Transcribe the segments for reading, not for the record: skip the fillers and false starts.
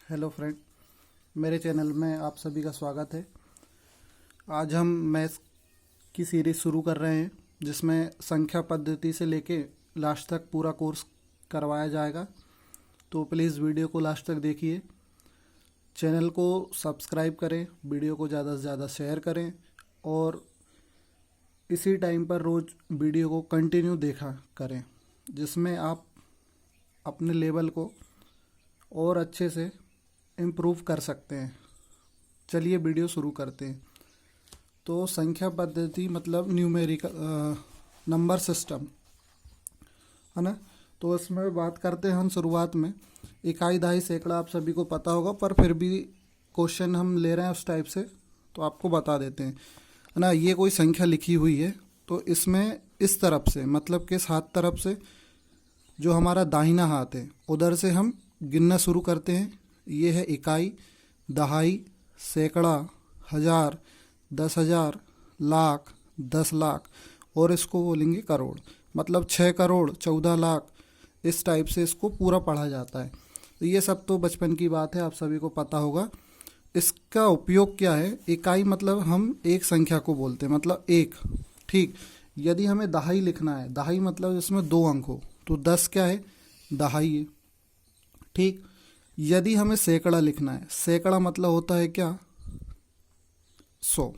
Hello friend, मेरे channel में आप सभी का स्वागत है। आज हम मैथ्स की सीरीज़ शुरू कर रहे हैं जिसमें संख्या पद्धति से लेके लास्ट तक पूरा कोर्स करवाया जाएगा। तो प्लीज़ वीडियो को लास्ट तक देखिए, चैनल को सब्सक्राइब करें, वीडियो को ज़्यादा से ज़्यादा शेयर करें और इसी टाइम पर रोज़ वीडियो को कंटिन्यू देखा करें, जिसमें आप अपने लेवल को और अच्छे से इम्प्रूव कर सकते हैं। चलिए वीडियो शुरू करते हैं। तो संख्या पद्धति मतलब न्यूमेरिकल नंबर सिस्टम है ना। तो इसमें बात करते हैं हम शुरुआत में इकाई, दहाई, सैकड़ा आप सभी को पता होगा, पर फिर भी क्वेश्चन हम ले रहे हैं उस टाइप से तो आपको बता देते हैं, है ना। ये कोई संख्या लिखी हुई है तो इसमें इस तरफ से मतलब किस हाथ तरफ से, जो हमारा दाहिना हाथ है उधर से हम गिनना शुरू करते हैं। ये है इकाई, दहाई, सैकड़ा, हज़ार, 10,000, लाख, 10 लाख और इसको बोलेंगे करोड़, मतलब 6 करोड़, 14 लाख, इस टाइप से इसको पूरा पढ़ा जाता है। तो ये सब तो बचपन की बात है, आप सभी को पता होगा। इसका उपयोग क्या है? इकाई मतलब हम एक संख्या को बोलते हैं, मतलब एक। ठीक, यदि हमें दहाई लिखना है, दहाई मतलब इसमें 2 अंक हो, तो 10 क्या है? दहाई है। ठीक, यदि हमें सैकड़ा लिखना है, सैकड़ा मतलब होता है क्या? 100।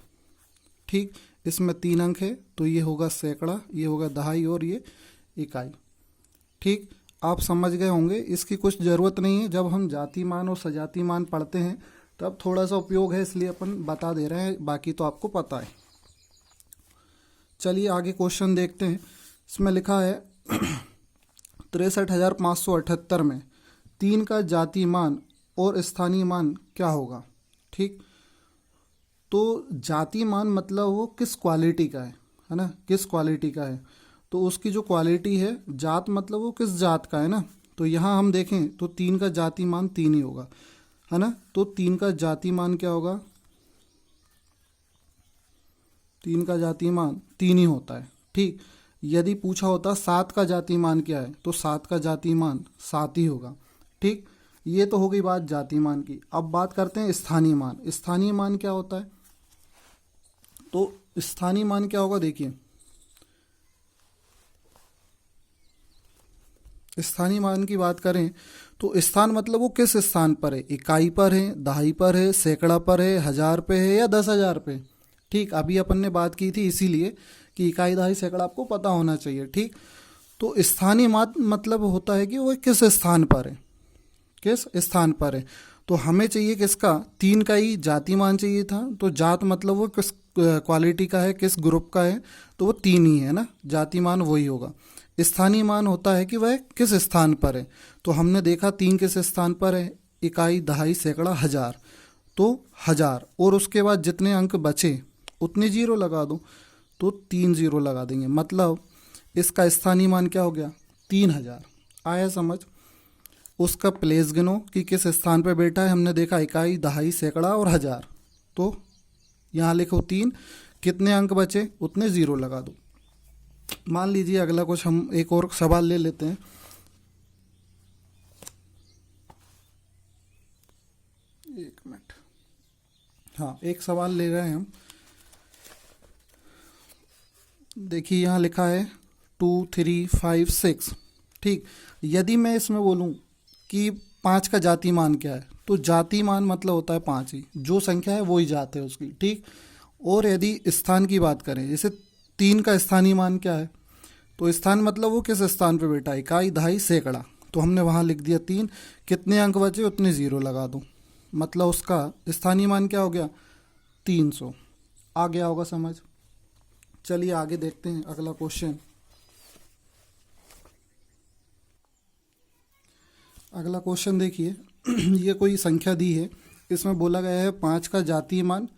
ठीक, इसमें 3 अंक है तो ये होगा सैकड़ा, ये होगा दहाई और ये इकाई। ठीक, आप समझ गए होंगे, इसकी कुछ ज़रूरत नहीं है। जब हम जातिमान और सजातीमान पढ़ते हैं तब थोड़ा सा उपयोग है, इसलिए अपन बता दे रहे हैं, बाकी तो आपको पता है। चलिए आगे क्वेश्चन देखते हैं। इसमें लिखा है 63,578 में 3 का जाति मान और स्थानीय मान क्या होगा? ठीक, तो जाति मान मतलब वो किस क्वालिटी का है ना, किस क्वालिटी का है। तो उसकी जो क्वालिटी है, जात मतलब वो किस जात का है ना। तो यहाँ हम देखें तो 3 का जाति मान 3 ही होगा, है ना। तो 3 का जाति मान क्या होगा? 3 का जाति मान 3 ही होता है। ठीक, यदि पूछा होता 7 का जाति मान क्या है, तो 7 का जाति मान 7 ही होगा। ठीक, ये तो हो गई बात जाति मान की। अब बात करते हैं स्थानीय मान। स्थानीय मान क्या होता है? तो स्थानीय मान क्या होगा, देखिए स्थानीय मान की बात करें तो स्थान मतलब वो किस स्थान पर है, इकाई पर है, दहाई पर है, सैकड़ा पर है, हज़ार पे है या 10,000 पे। ठीक, अभी अपन ने बात की थी इसीलिए कि इकाई, दहाई, सैकड़ा आपको पता होना चाहिए। ठीक, तो स्थानीय मान मतलब होता है कि वो किस स्थान पर है, किस स्थान पर है। तो हमें चाहिए किसका? 3 का ही जाति मान चाहिए था। तो जात मतलब वो किस क्वालिटी का है, किस ग्रुप का है, तो वो 3 ही है ना, जाति मान वही होगा। स्थानीय मान होता है कि वह किस स्थान पर है। तो हमने देखा 3 किस स्थान पर है, इकाई, दहाई, सैकड़ा, हज़ार। तो हज़ार और उसके बाद जितने अंक बचे उतने जीरो लगा दो, तो 3 जीरो लगा देंगे, मतलब इसका स्थानीय मान क्या हो गया? 3,000। आया समझ? उसका प्लेस गिनो कि किस स्थान पर बैठा है। हमने देखा इकाई, दहाई, सैकड़ा और हज़ार। तो यहाँ लिखो 3, कितने अंक बचे उतने ज़ीरो लगा दो। मान लीजिए अगला कुछ हम एक और सवाल ले लेते हैं। एक मिनट, हाँ एक सवाल ले रहे हैं हम। देखिए यहाँ लिखा है 2, 3, 5, 6। ठीक, यदि मैं इसमें बोलूँ कि 5 का जाति मान क्या है, तो जाति मान मतलब होता है 5 ही, जो संख्या है वो ही जात है उसकी। ठीक, और यदि स्थान की बात करें, जैसे 3 का स्थानीय मान क्या है, तो स्थान मतलब वो किस स्थान पे बैठा है, इकाई, दहाई, सैकड़ा। तो हमने वहाँ लिख दिया 3, कितने अंक बचे उतने ज़ीरो लगा दो, मतलब उसका स्थानीय मान क्या हो गया? 300। आ गया होगा समझ? चलिए आगे देखते हैं अगला क्वेश्चन। अगला क्वेश्चन देखिए ये कोई संख्या दी है, इसमें बोला गया है 5 का जातीय मान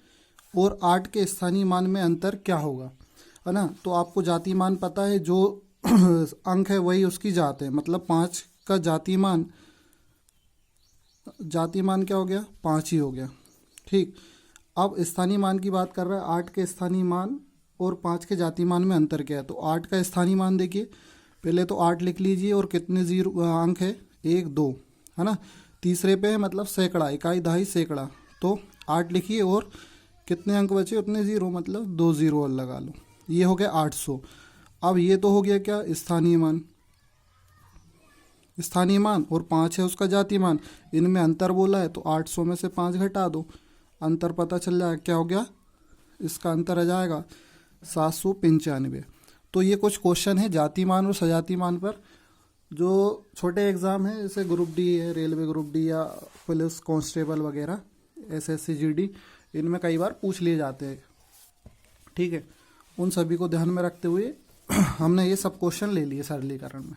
और 8 के स्थानीय मान में अंतर क्या होगा, है ना। तो आपको जातीय मान पता है, जो अंक है वही उसकी जात है, मतलब 5 का जातीय मान, जातीय मान क्या हो गया? 5 ही हो गया। ठीक, अब स्थानीय मान की बात कर रहा है, 8 के स्थानीय मान और 5 के जातीय मान में अंतर क्या है। तो 8 का स्थानीय मान देखिए, पहले तो 8 लिख लीजिए और कितने जीरो अंक है? 1, 2, है ना। तीसरे पे है मतलब सैकड़ा, इकाई दहाई सैकड़ा, तो 8 लिखिए और कितने अंक बचे उतने ज़ीरो, मतलब 2 ज़ीरो और लगा लो। ये हो गया 800। अब ये तो हो गया क्या, स्थानीय मान, स्थानीय मान, और 5 है उसका जातीय मान। इनमें अंतर बोला है तो 800 में से 5 घटा दो, अंतर पता चल जाएगा, क्या हो गया, इसका अंतर आ जाएगा 795। तो ये कुछ क्वेश्चन है जाति मान और सजातीय मान पर, जो छोटे एग्ज़ाम है जैसे ग्रुप डी है, रेलवे ग्रुप डी या पुलिस कांस्टेबल वगैरह, एसएससी जीडी, इनमें कई बार पूछ लिए जाते हैं। ठीक है, उन सभी को ध्यान में रखते हुए हमने ये सब क्वेश्चन ले लिए सरलीकरण में।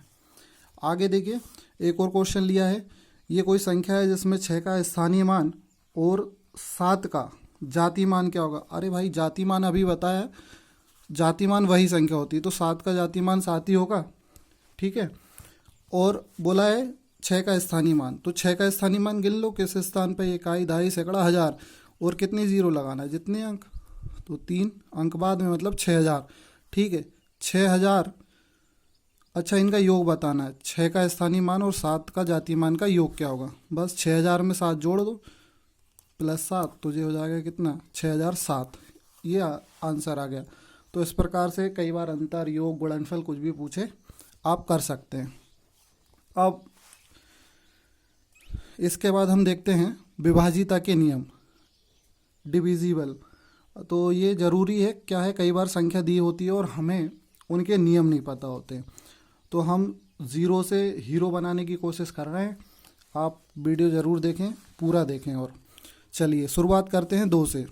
आगे देखिए, एक और क्वेश्चन लिया है। ये कोई संख्या है जिसमें 6 का स्थानीय मान और 7 का जाति मान क्या होगा। अरे भाई, जाति मान अभी बताया, जाति मान वही संख्या होती है, तो 7 का जाति मान 7 ही होगा। ठीक है, और बोला है 6 का स्थानीय मान, तो 6 का स्थानीय मान गिन लो, किस स्थान पे, इकाई दहाई सैकड़ा हज़ार, और कितने ज़ीरो लगाना है, जितने अंक, तो 3 अंक बाद में, मतलब 6000। ठीक है, 6000। अच्छा, इनका योग बताना है, 6 का स्थानीय मान और 7 का जातीय मान का योग क्या होगा। बस 6000 में 7 जोड़ दो प्लस 7, तो ये हो जाएगा कितना, 6007। ये आंसर आ गया। तो इस प्रकार से कई बार अंतर, योग, गुणनफल कुछ भी पूछे आप कर सकते हैं। अब इसके बाद हम देखते हैं विभाजिता के नियम, डिविजिबल। तो ये ज़रूरी है, क्या है, कई बार संख्या दी होती है और हमें उनके नियम नहीं पता होते, तो हम ज़ीरो से हीरो बनाने की कोशिश कर रहे हैं। आप वीडियो ज़रूर देखें, पूरा देखें। और चलिए शुरुआत करते हैं 2 से।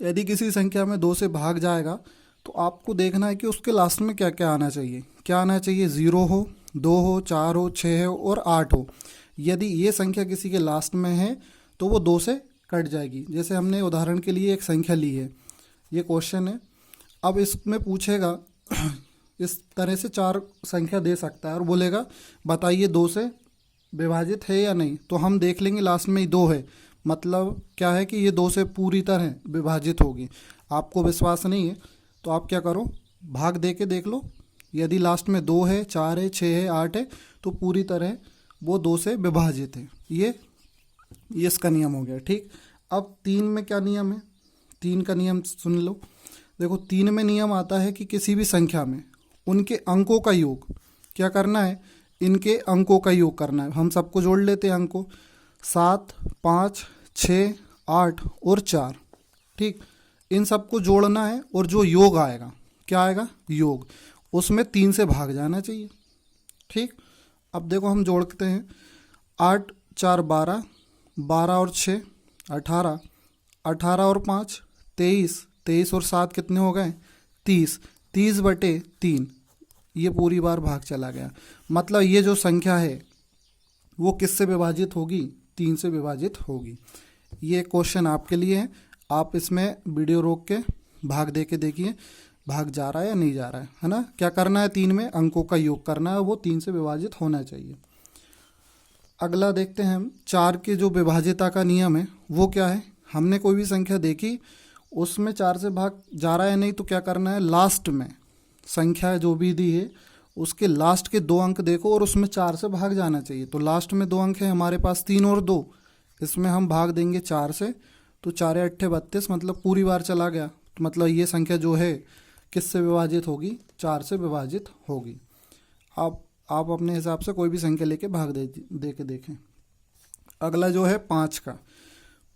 यदि किसी संख्या में 2 से भाग जाएगा तो आपको देखना है कि उसके लास्ट में क्या क्या आना चाहिए। क्या आना चाहिए, 0 हो, 2 हो, 4 हो, 6 हो और 8 हो। यदि ये संख्या किसी के लास्ट में है तो वो 2 से कट जाएगी। जैसे हमने उदाहरण के लिए एक संख्या ली है, ये क्वेश्चन है। अब इसमें पूछेगा इस तरह से 4 संख्या दे सकता है और बोलेगा बताइए 2 से विभाजित है या नहीं। तो हम देख लेंगे लास्ट में ही 2 है, मतलब क्या है कि ये 2 से पूरी तरह विभाजित होगी। आपको विश्वास नहीं है तो आप क्या करो, भाग दे के देख लो। यदि लास्ट में 2 है, 4 है, 6 है, 8 है, तो पूरी तरह वो 2 से विभाजित है। ये इसका नियम हो गया। ठीक, अब 3 में क्या नियम है, 3 का नियम सुन लो। देखो, 3 में नियम आता है कि किसी भी संख्या में उनके अंकों का योग क्या करना है, इनके अंकों का योग करना है। हम सबको जोड़ लेते हैं अंकों, 7, 5, 6, 8 और 4। ठीक, इन सबको जोड़ना है और जो योग आएगा, क्या आएगा, योग, उसमें 3 से भाग जाना चाहिए। ठीक, अब देखो हम जोड़ते हैं, 8 4 12, 12 और 6 18, 18 और 5 23, 23 और 7 कितने हो गए, 30, 30/3। ये पूरी बार भाग चला गया, मतलब ये जो संख्या है वो किससे विभाजित होगी, 3 से विभाजित होगी। ये क्वेश्चन आपके लिए है, आप इसमें वीडियो रोक के भाग दे के देखिए, भाग जा रहा है या नहीं जा रहा है ना। क्या करना है, 3 में अंकों का योग करना है, वो 3 से विभाजित होना चाहिए। अगला देखते हैं हम, 4 के जो विभाजिता का नियम है वो क्या है। हमने कोई भी संख्या देखी, उसमें 4 से भाग जा रहा है नहीं, तो क्या करना है, लास्ट में संख्या जो भी दी है उसके लास्ट के 2 अंक देखो और उसमें 4 से भाग जाना चाहिए। तो लास्ट में 2 अंक है हमारे पास, 3 और 2, इसमें हम भाग देंगे 4 से, तो 4 या 8 32, मतलब पूरी बार चला गया। तो मतलब ये संख्या जो है किससे विभाजित होगी, 4 से विभाजित होगी। आप अपने हिसाब से कोई भी संख्या लेके भाग दे के देखें। अगला जो है 5 का,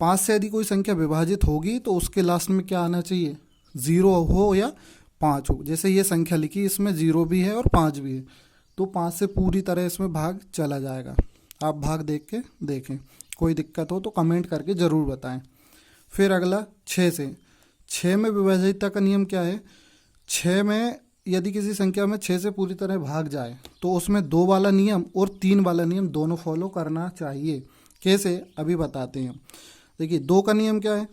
5 से यदि कोई संख्या विभाजित होगी तो उसके लास्ट में क्या आना चाहिए, 0 हो या 5 हो। जैसे ये संख्या लिखी, इसमें 0 भी है और 5 भी है, तो 5 से पूरी तरह इसमें भाग चला जाएगा। आप भाग देख के देखें, कोई दिक्कत हो तो कमेंट करके ज़रूर बताएं। फिर अगला 6 से, 6 में विभाजितता का नियम क्या है, 6 में यदि किसी संख्या में 6 से पूरी तरह भाग जाए तो उसमें 2 वाला नियम और 3 वाला नियम दोनों फॉलो करना चाहिए। कैसे, अभी बताते हैं। देखिए, 2 का नियम क्या है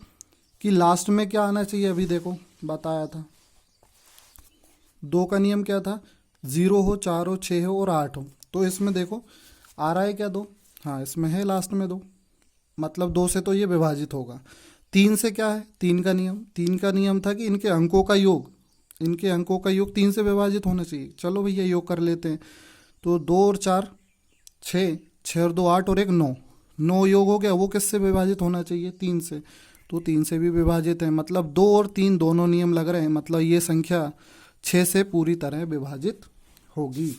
कि लास्ट में क्या आना चाहिए, अभी देखो बताया था। 2 का नियम क्या था, 0 हो, 4 हो, 6 हो और 8 हो। तो इसमें देखो आ रहा है क्या, 2, हाँ इसमें है लास्ट में 2, मतलब 2 से तो ये विभाजित होगा। 3 से क्या है, 3 का नियम, 3 का नियम था कि इनके अंकों का योग, 3 से विभाजित होना चाहिए। चलो भैया योग कर लेते हैं। तो 2 और 4 6, 6 और 2 8 और 1 9, 9 योग हो गया, वो किससे विभाजित होना चाहिए? 3 से। तो 3 से भी विभाजित है, मतलब 2 और 3 दोनों नियम लग रहे हैं, मतलब ये संख्या 6 से पूरी तरह विभाजित होगी।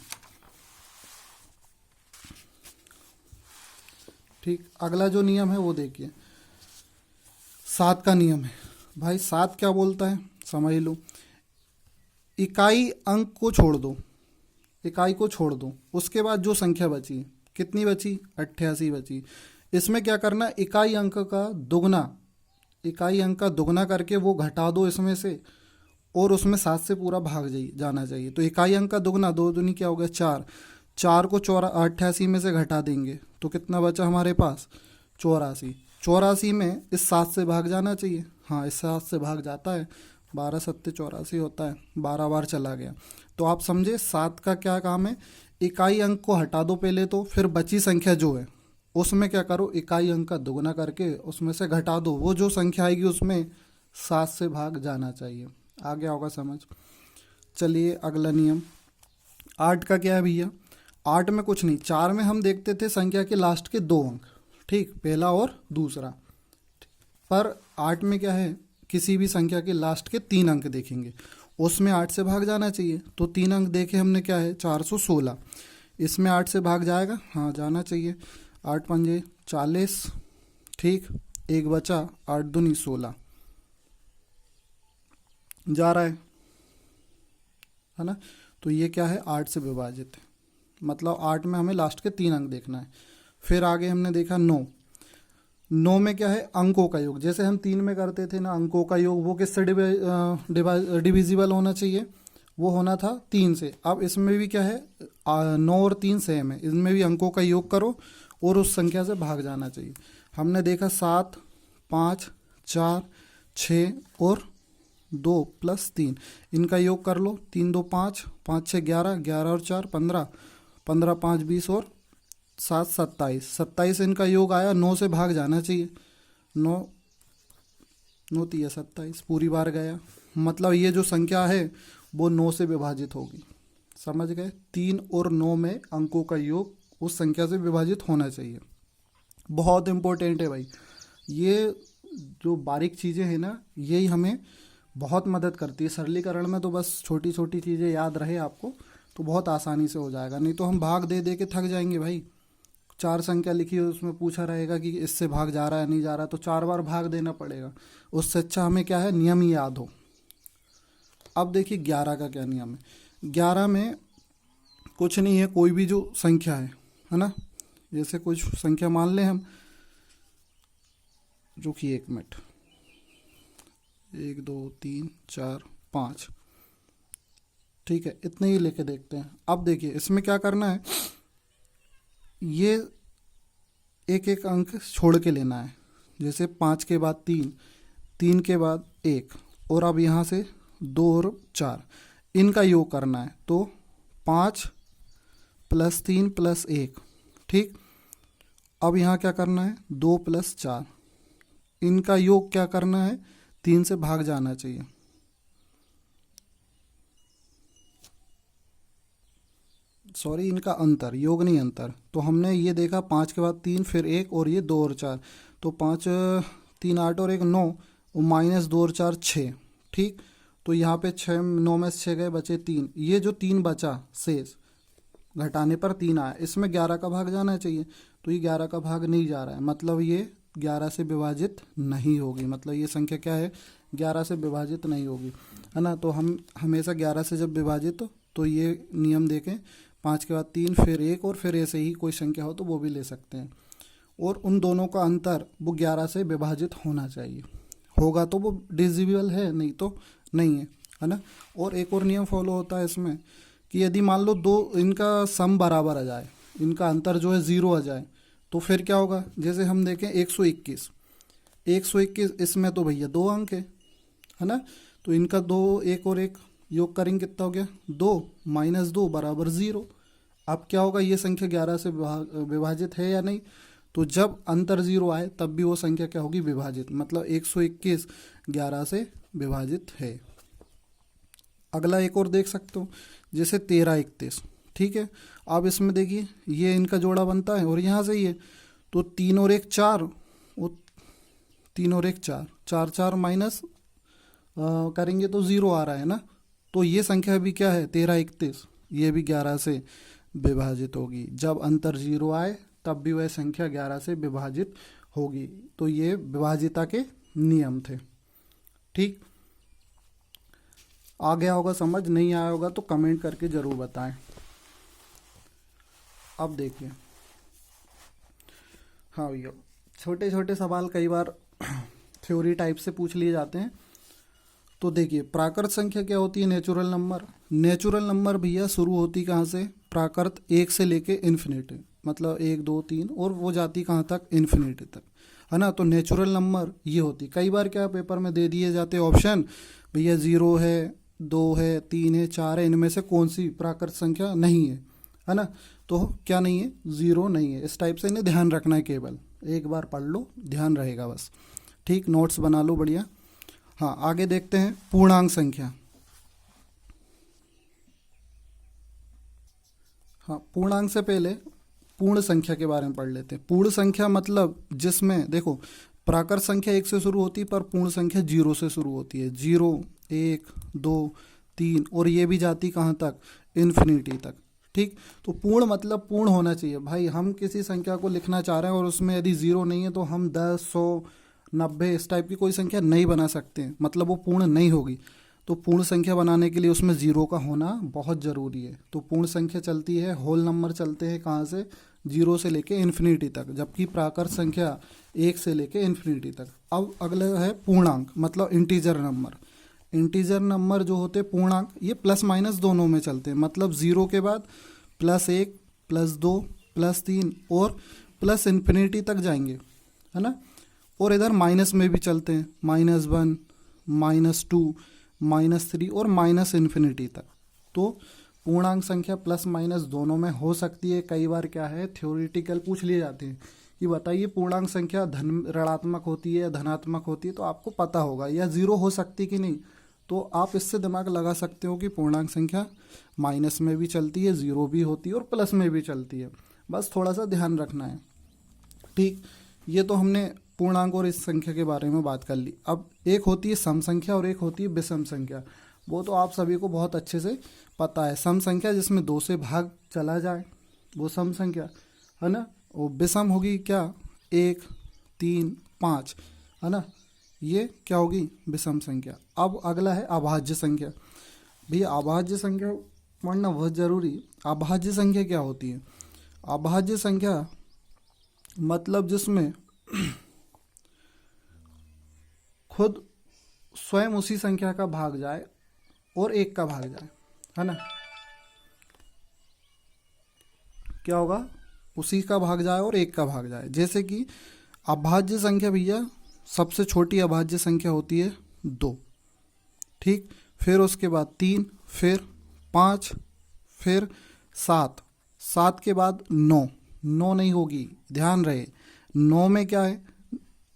ठीक, अगला जो नियम है वो देखिए, 7 का नियम है। भाई 7 क्या बोलता है, समझ लो। इकाई अंक को छोड़ दो, इकाई को छोड़ दो, उसके बाद जो संख्या बची, कितनी बची? 88 बची। इसमें क्या करना, इकाई अंक का दुगना, इकाई अंक का दुगना करके वो घटा दो इसमें से, और उसमें 7 से पूरा भाग जाना चाहिए। तो इकाई अंक का दुगना, 2 दूनी क्या हो गया? 4। 4 को 88 में से घटा देंगे तो कितना बचा हमारे पास? 84। 84 में इस 7 से भाग जाना चाहिए। हाँ, इस 7 से भाग जाता है, 12 सत्ते 84 होता है, 12 बार चला गया। तो आप समझे 7 का क्या काम है, इकाई अंक को हटा दो पहले, तो फिर बची संख्या जो है उसमें क्या करो, इकाई अंक का दुगना करके उसमें से घटा दो, वो जो संख्या आएगी उसमें 7 से भाग जाना चाहिए। आ गया होगा समझ। चलिए अगला नियम 8 का क्या है भैया? 8 में कुछ नहीं, 4 में हम देखते थे संख्या के लास्ट के 2 अंक, ठीक, पहला और दूसरा। पर 8 में क्या है, किसी भी संख्या के लास्ट के 3 अंक देखेंगे, उसमें 8 से भाग जाना चाहिए। तो 3 अंक देखे हमने, क्या है? 416। इसमें 8 से भाग जाएगा? हाँ, जाना चाहिए। 8 पंजे 40, ठीक, एक बचा, 8 दूनी 16, जा रहा है ना। तो ये क्या है, 8 से विभाजित है, मतलब 8 में हमें लास्ट के 3 अंक देखना है। फिर आगे हमने देखा 9। 9 में क्या है, अंकों का योग। जैसे हम 3 में करते थे ना अंकों का योग, वो किससे डिविजिबल होना चाहिए? वो होना था 3 से। अब इसमें भी क्या है, 9 और 3 सेम है, इसमें भी अंकों का योग करो और उस संख्या से भाग जाना चाहिए। हमने देखा 7, 5, 4, 6 और 2 प्लस 3, इनका योग कर लो। 3 2 5, 5 6 11, 11 और 4 15, 15 5 20 और 7 27, 27 इनका योग आया, 9 से भाग जाना चाहिए। 9 9 3 27, पूरी बार गया, मतलब ये जो संख्या है वो 9 से विभाजित होगी। समझ गए? 3 और 9 में अंकों का योग उस संख्या से विभाजित होना चाहिए। बहुत इंपॉर्टेंट है भाई, ये जो बारीक चीज़ें हैं ना, यही हमें बहुत मदद करती है। सरलीकरण में तो बस छोटी छोटी चीज़ें याद रहे आपको तो बहुत आसानी से हो जाएगा, नहीं तो हम भाग दे दे के थक जाएंगे भाई। 4 संख्या लिखी है, उसमें पूछा रहेगा कि इससे भाग जा रहा है नहीं जा रहा, तो 4 बार भाग देना पड़ेगा। उससे अच्छा हमें क्या है, नियम ही याद हो। अब देखिए 11 का क्या नियम है। 11 में कुछ नहीं है, कोई भी जो संख्या है ना, जैसे कुछ संख्या मान लें हम, जो कि 1 मिनट, 1 2 3 4 5, ठीक है, इतने ही लेके देखते हैं। अब देखिए इसमें क्या करना है, ये एक एक अंक छोड़ के लेना है। जैसे 5 के बाद 3, 3 के बाद 1, और अब यहाँ से 2 और 4, इनका योग करना है। तो 5 प्लस 3 प्लस 1, ठीक। अब यहाँ क्या करना है, 2 प्लस 4, इनका योग क्या करना है, 3 से भाग जाना चाहिए। सॉरी, इनका अंतर, योग नहीं अंतर। तो हमने ये देखा 5 के बाद 3 फिर 1 और ये 2 और 4, तो 5 3 8 और 1 9, और माइनस 2 और 4 6, ठीक। तो यहाँ पे 6, 9 में से 6 गए, बचे 3। ये जो 3 बचा शेष, घटाने पर 3 आया, इसमें 11 का भाग जाना चाहिए। तो ये 11 का भाग नहीं जा रहा है, मतलब ये 11 से विभाजित नहीं होगी, मतलब ये संख्या क्या है, 11 से विभाजित नहीं होगी, है ना। तो हम हमेशा 11 से जब विभाजित तो ये नियम देखें, 5 के बाद 3 फिर 1 और फिर ऐसे ही कोई संख्या हो तो वो भी ले सकते हैं। और उन दोनों का अंतर वो 11 से विभाजित होना चाहिए, होगा तो वो डिविजिबल है, नहीं तो नहीं है ना। और एक और नियम फॉलो होता है इसमें कि यदि मान लो दो इनका सम बराबर आ जाए, इनका अंतर जो है 0 आ जाए, तो फिर क्या होगा। जैसे हम देखें 121, 121 इसमें तो भैया 2 अंक है ना, तो इनका 2, 1 और 1 योग करेंगे कितना हो गया, 2 माइनस 2 बराबर 0। अब क्या होगा, ये संख्या 11 से विभाजित है या नहीं, तो जब अंतर 0 आए तब भी वो संख्या क्या होगी, विभाजित, मतलब 121 11 से विभाजित है। अगला एक और देख सकते हो, जैसे 13 31, ठीक है। अब इसमें देखिए ये इनका जोड़ा बनता है और यहाँ से ये, तो 3 और 1 4, वो 3 और 1 4, 4 4 माइनस करेंगे तो 0 आ रहा है ना। तो ये संख्या भी क्या है 13 31, ये भी 11 से विभाजित होगी। जब अंतर 0 आए तब भी वह संख्या 11 से विभाजित होगी। तो ये विभाजिता के नियम थे। ठीक, आ गया होगा समझ, नहीं आया होगा तो कमेंट करके जरूर बताएं। अब देखिए, हाँ भैया, छोटे छोटे सवाल कई बार थ्योरी टाइप से पूछ लिए जाते हैं। तो देखिए, प्राकृत संख्या क्या होती है, नेचुरल नंबर। नेचुरल नंबर भैया शुरू होती कहाँ से, प्राकृत 1 से लेके इन्फिनिटी, मतलब 1 2 3, और वो जाती कहाँ तक, इन्फिनिटी तक, है ना। तो नेचुरल नंबर ये होती। कई बार क्या पेपर में दे दिए जाते ऑप्शन, भैया 0 है, 2 है, 3 है, 4 है, इनमें से कौन सी प्राकृत संख्या नहीं है ना। तो क्या नहीं है, 0 नहीं है। इस टाइप से इन्हें ध्यान रखना है, केवल एक बार पढ़ लो, ध्यान रहेगा बस। ठीक, नोट्स बना लो बढ़िया। हाँ, आगे देखते हैं पूर्णांक संख्या। हाँ, पूर्णांक से पहले पूर्ण संख्या के बारे में पढ़ लेते हैं। पूर्ण संख्या मतलब जिसमें देखो, प्राकृत संख्या 1 से शुरू होती है पर पूर्ण संख्या 0 से शुरू होती है। 0 1 2 3, और ये भी जाती कहाँ तक, इन्फिनिटी तक। ठीक, तो पूर्ण मतलब पूर्ण होना चाहिए भाई। हम किसी संख्या को लिखना चाह रहे हैं और उसमें यदि 0 नहीं है तो हम 10 100 90 इस टाइप की कोई संख्या नहीं बना सकते, मतलब वो पूर्ण नहीं होगी। तो पूर्ण संख्या बनाने के लिए उसमें 0 का होना बहुत ज़रूरी है। तो पूर्ण संख्या चलती है, होल नंबर चलते हैं कहाँ से, 0 से लेके इन्फिनिटी तक, जबकि प्राकृत संख्या 1 से लेके इन्फिनिटी तक। अब अगला है पूर्णांक, मतलब इंटीजर नंबर। इंटीजर नंबर जो होते हैं पूर्णांक, ये प्लस माइनस दोनों में चलते हैं, मतलब 0 के बाद +1 +2 +3 और प्लस इन्फिनिटी तक जाएंगे, है ना। और इधर माइनस में भी चलते हैं, -1 -2 -3 और माइनस इन्फिनिटी तक। तो पूर्णांक संख्या प्लस माइनस दोनों में हो सकती है। कई बार क्या है, थ्योरेटिकल पूछ लिए जाते हैं कि बताइए पूर्णांक संख्या ऋणात्मक होती है या धनात्मक होती है, तो आपको पता होगा, या 0 हो सकती कि नहीं। तो आप इससे दिमाग लगा सकते हो कि पूर्णांक संख्या माइनस में भी चलती है, 0 भी होती है और प्लस में भी चलती है। बस थोड़ा सा ध्यान रखना है। ठीक, ये तो हमने पूर्णांक और इस संख्या के बारे में बात कर ली। अब एक होती है सम संख्या और एक होती है विषम संख्या। वो तो आप सभी को बहुत अच्छे से पता है। सम संख्या जिसमें 2 से भाग चला जाए वो सम संख्या, है ना। और विषम होगी क्या, 1 3 5, है ना, ये क्या होगी, विषम संख्या। अब अगला है अभाज्य संख्या। भैया अभाज्य संख्या पढ़ना बहुत जरूरी। अभाज्य संख्या क्या होती है, अभाज्य संख्या मतलब जिसमें खुद स्वयं उसी संख्या का भाग जाए और 1 का भाग जाए, है ना। क्या होगा, उसी का भाग जाए और 1 का भाग जाए। जैसे कि अभाज्य संख्या भैया सबसे छोटी अभाज्य संख्या होती है 2। ठीक, फिर उसके बाद 3, फिर 5, फिर 7, 7 के बाद 9, 9 नहीं होगी, ध्यान रहे। 9 में क्या है,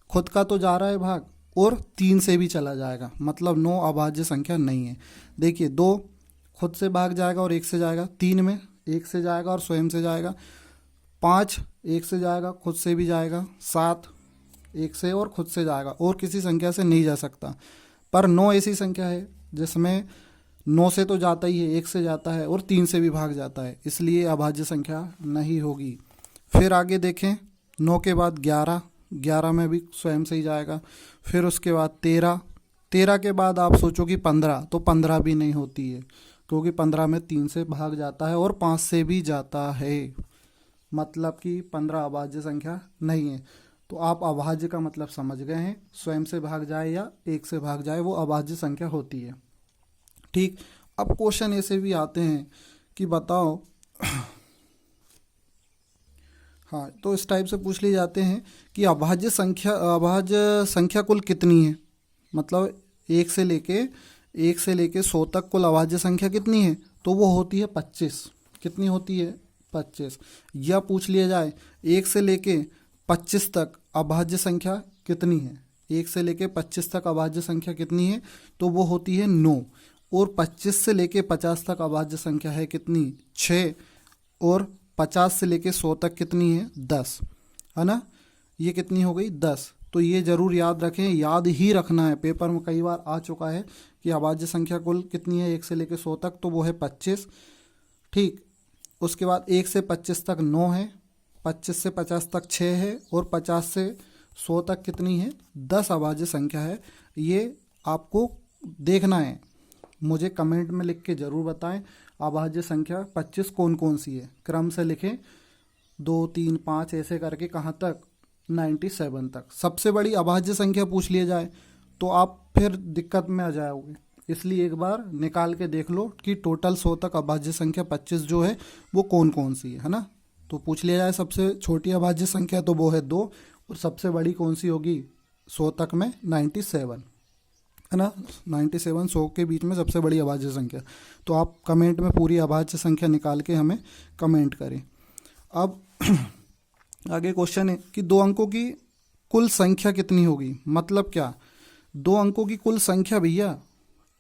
खुद का तो जा रहा है भाग और 3 से भी चला जाएगा, मतलब 9 अभाज्य संख्या नहीं है। देखिए 2 खुद से भाग जाएगा और 1 से जाएगा, 3 में 1 से जाएगा और स्वयं से जाएगा, 5 1 से जाएगा खुद से भी जाएगा, 7 1 से और खुद से जाएगा और किसी संख्या से नहीं जा सकता। पर 9 ऐसी संख्या है जिसमें 9 से तो जाता ही है, 1 से जाता है और 3 से भी भाग जाता है, इसलिए अभाज्य संख्या नहीं होगी। फिर आगे देखें, 9 के बाद 11, 11 में भी स्वयं से ही जाएगा। फिर उसके बाद 13, 13 के बाद आप सोचो कि 15, तो 15 भी नहीं होती है, क्योंकि 15 में 3 से भाग जाता है और 5 से भी जाता है, मतलब कि 15 अभाज्य संख्या नहीं है। तो आप अभाज्य का मतलब समझ गए हैं, स्वयं से भाग जाए या 1 से भाग जाए वो अभाज्य संख्या होती है। ठीक, अब क्वेश्चन ऐसे भी आते हैं कि बताओ हाँ, तो इस टाइप से पूछ लिए जाते हैं कि अभाज्य संख्या कुल कितनी है, मतलब 1 से लेके 100 तक कुल अभाज्य संख्या कितनी है, तो वो होती है 25। कितनी होती है, 25। या पूछ लिया जाए 1 से लेके 25 तक अभाज्य संख्या कितनी है, 1 से लेके 25 तक अभाज्य संख्या कितनी है, तो वो होती है 9। और 25 से लेके 50 तक अभाज्य संख्या है कितनी, 6। और 50 से लेके 100 तक कितनी है, 10, है ना। ये कितनी हो गई 10। तो ये जरूर याद रखें, याद ही रखना है, पेपर में कई बार आ चुका है कि अभाज्य संख्या कुल कितनी है 1 से लेकर 100 तक, तो वो है 25। ठीक, उसके बाद 1 से 25 तक 9 है, 25 से 50 तक 6 है, और 50 से 100 तक कितनी है 10 अभाज्य संख्या है। ये आपको देखना है, मुझे कमेंट में लिख के ज़रूर बताएं अभाज्य संख्या 25 कौन कौन सी है। क्रम से लिखें 2 3 5 ऐसे करके कहाँ तक 97 तक। सबसे बड़ी अभाज्य संख्या पूछ लिया जाए तो आप फिर दिक्कत में आ जाओगे, इसलिए एक बार निकाल के देख लो कि टोटल 100 तक अभाज्य संख्या 25 जो है वो कौन कौन सी है ना। तो पूछ लिया जाए सबसे छोटी अभाज्य संख्या तो वो है 2, और सबसे बड़ी कौन सी होगी 100 तक में 97 है ना। 97 100 के बीच में सबसे बड़ी अभाज्य संख्या। तो आप कमेंट में पूरी अभाज्य संख्या निकाल के हमें कमेंट करें। अब आगे क्वेश्चन है कि 2 अंकों की कुल संख्या कितनी होगी। मतलब क्या, 2 अंकों की कुल संख्या भैया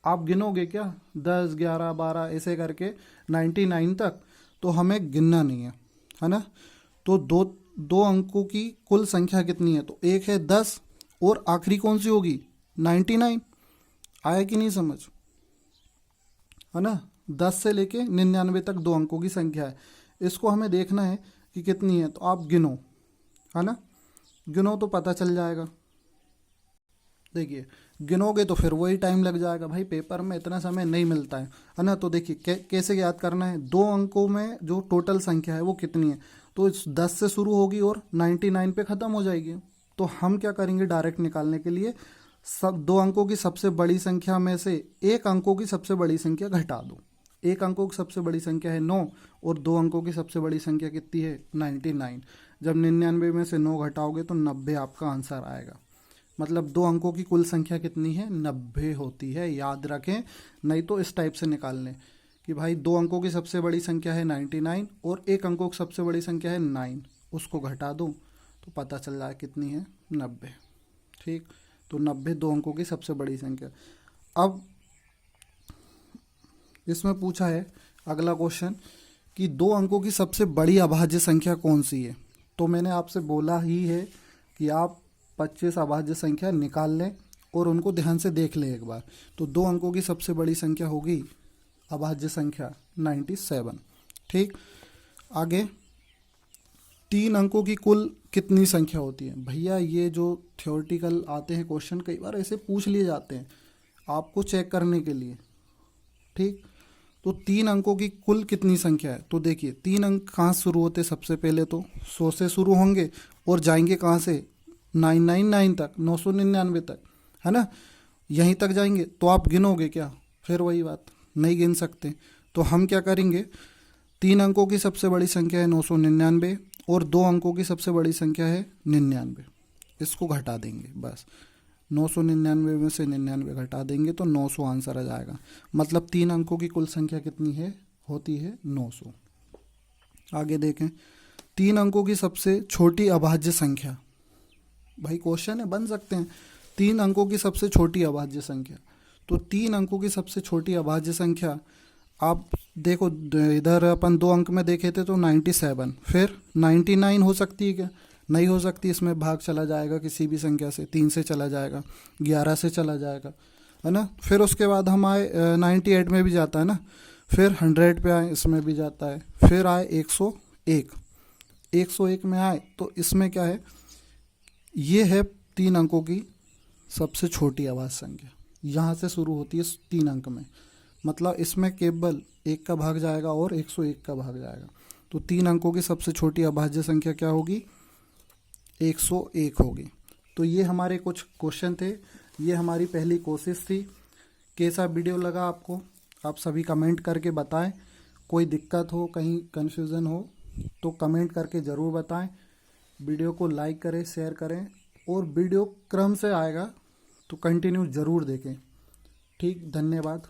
आप गिनोगे क्या 10 11 12 ऐसे करके 99 तक, तो हमें गिनना नहीं है ना। तो दो अंकों की कुल संख्या कितनी है, तो एक है 10 और आखिरी कौन सी होगी 99। आया कि नहीं समझ, है ना। 10 से लेके 99 तक 2 अंकों की संख्या है, इसको हमें देखना है कि कितनी है। तो आप गिनो, है ना, गिनो तो पता चल जाएगा। देखिए गिनोगे तो फिर वही टाइम लग जाएगा भाई, पेपर में इतना समय नहीं मिलता है ना। तो देखिए कैसे याद करना है, 2 अंकों में जो टोटल संख्या है वो कितनी है, तो 10 से शुरू होगी और 99 पे ख़त्म हो जाएगी। तो हम क्या करेंगे, डायरेक्ट निकालने के लिए सब 2 अंकों की सबसे बड़ी संख्या में से 1 अंकों की सबसे बड़ी संख्या घटा दो। 1 अंकों की सबसे बड़ी संख्या है 9 और 2 अंकों की सबसे बड़ी संख्या कितनी है 99। जब 99 में से 9 घटाओगे तो 90 आपका आंसर आएगा। मतलब 2 अंकों की कुल संख्या कितनी है 90 होती है, याद रखें। नहीं तो इस टाइप से निकाल लें कि भाई 2 अंकों की सबसे बड़ी संख्या है 99 और 1 अंकों की सबसे बड़ी संख्या है 9, उसको घटा दो तो पता चल रहा है कितनी है 90। ठीक, तो 90 2 अंकों की सबसे बड़ी संख्या। अब इसमें पूछा है अगला क्वेश्चन कि 2 अंकों की सबसे बड़ी अभाज्य संख्या कौन सी है। तो मैंने आपसे बोला ही है कि आप 25 अभाज्य संख्या निकाल लें और उनको ध्यान से देख लें एक बार। तो 2 अंकों की सबसे बड़ी संख्या होगी अभाज्य संख्या 97। ठीक, आगे 3 अंकों की कुल कितनी संख्या होती है। भैया ये जो थ्योरेटिकल आते हैं क्वेश्चन कई बार ऐसे पूछ लिए जाते हैं आपको चेक करने के लिए। ठीक, तो 3 अंकों की कुल कितनी संख्या है, तो देखिए 3 अंक कहाँ शुरू होते, सबसे पहले तो 100 से शुरू होंगे और जाएंगे कहाँ से 999 तक, 999 तक, है ना, यहीं तक जाएंगे। तो आप गिनोगे क्या, फिर वही बात, नहीं गिन सकते। तो हम क्या करेंगे, 3 अंकों की सबसे बड़ी संख्या है 999 और 2 अंकों की सबसे बड़ी संख्या है 99, इसको घटा देंगे बस। 999 में से 99 घटा देंगे तो 900 आंसर आ जाएगा। मतलब 3 अंकों की कुल संख्या कितनी है, होती है 900। आगे देखें 3 अंकों की सबसे छोटी अभाज्य संख्या। भाई क्वेश्चन है, बन सकते हैं 3 अंकों की सबसे छोटी अभाज्य संख्या। तो 3 अंकों की सबसे छोटी अभाज्य संख्या आप देखो, इधर अपन 2 अंक में देखे थे तो 97, फिर 99 हो सकती है क्या, नहीं हो सकती, इसमें भाग चला जाएगा किसी भी संख्या से, 3 से चला जाएगा, 11 से चला जाएगा, है ना। फिर उसके बाद हम आए 98 में भी जाता है ना, फिर 100 पे आए, इसमें भी जाता है, फिर आए 101 में आए तो इसमें क्या है, ये है 3 अंकों की सबसे छोटी अभाज्य संख्या, यहाँ से शुरू होती है 3 अंक में। मतलब इसमें केवल 1 का भाग जाएगा और 101 का भाग जाएगा। तो 3 अंकों की सबसे छोटी अभाज्य संख्या क्या होगी 101 होगी। तो ये हमारे कुछ क्वेश्चन थे, ये हमारी पहली कोशिश थी। कैसा वीडियो लगा आपको, आप सभी कमेंट करके बताएं। कोई दिक्कत हो, कहीं कन्फ्यूज़न हो तो कमेंट करके ज़रूर बताएं। वीडियो को लाइक करें, शेयर करें, और वीडियो क्रम से आएगा तो कंटिन्यू ज़रूर देखें। ठीक, धन्यवाद।